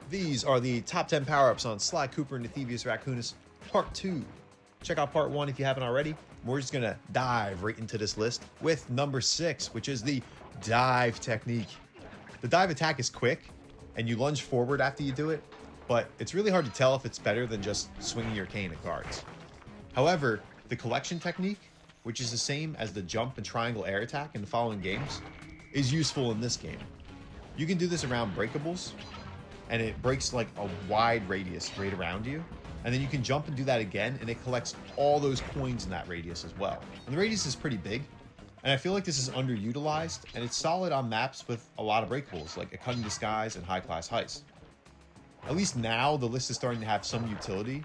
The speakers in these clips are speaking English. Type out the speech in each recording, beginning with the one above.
These are the top 10 power-ups on Sly Cooper and the Thievius Raccoonus Part 2. Check out Part 1 if you haven't already. We're just going to dive right into this list with number 6, which is the dive technique. The dive attack is quick, and you lunge forward after you do it, but it's really hard to tell if it's better than just swinging your cane at guards. However, the collection technique, which is the same as the jump and triangle air attack in the following games, is useful in this game. You can do this around breakables, and it breaks like a wide radius right around you. And then you can jump and do that again, and it collects all those coins in that radius as well. And the radius is pretty big, and I feel like this is underutilized, and it's solid on maps with a lot of breakables, like a Cunning Disguise and High Class Heist. At least now, the list is starting to have some utility,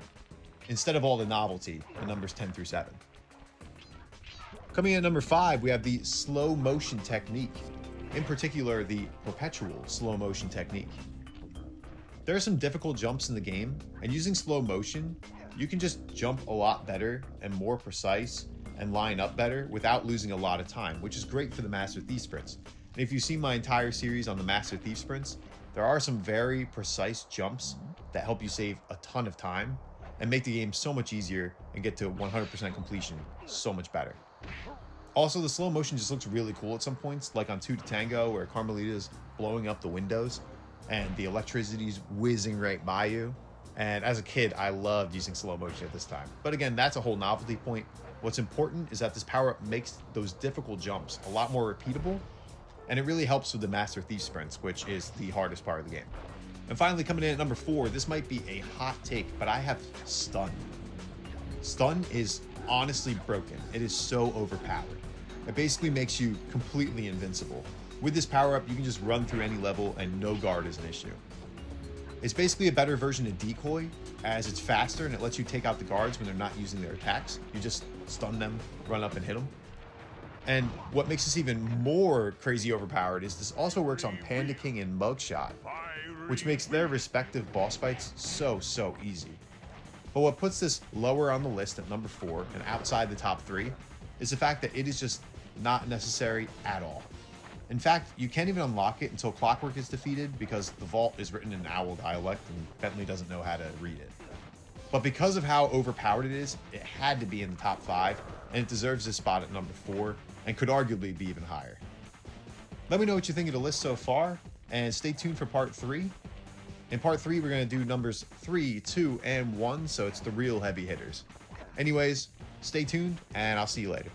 instead of all the novelty in numbers 10 through 7. Coming in at number 5, we have the slow motion technique. In particular, the perpetual slow motion technique. There are some difficult jumps in the game, and using slow motion, you can just jump a lot better and more precise and line up better without losing a lot of time, which is great for the Master Thief sprints. And if you've seen my entire series on the Master Thief sprints, there are some very precise jumps that help you save a ton of time and make the game so much easier and get to 100% completion so much better. Also, the slow motion just looks really cool at some points, like on 2 to Tango, where Carmelita's blowing up the windows and the electricity's whizzing right by you. And as a kid, I loved using slow motion at this time. But again, that's a whole novelty point. What's important is that this power-up makes those difficult jumps a lot more repeatable, and it really helps with the Master Thief sprints, which is the hardest part of the game. And finally, coming in at number 4, this might be a hot take, but I have Stun. Stun is honestly broken. It is so overpowered. It basically makes you completely invincible. With this power-up, you can just run through any level and no guard is an issue. It's basically a better version of Decoy, as it's faster and it lets you take out the guards when they're not using their attacks. You just stun them, run up and hit them. And what makes this even more crazy overpowered is this also works on Panda King and Mugshot, which makes their respective boss fights so easy. But what puts this lower on the list at number 4 and outside the top 3 is the fact that it is just not necessary at all. In fact, you can't even unlock it until Clockwork is defeated because the vault is written in Owl dialect and Bentley doesn't know how to read it. But because of how overpowered it is, it had to be in the top 5, and it deserves this spot at number 4 and could arguably be even higher. Let me know what you think of the list so far, and stay tuned for part 3. In part 3, we're going to do numbers 3, 2, and 1, so it's the real heavy hitters. Anyways, stay tuned, and I'll see you later.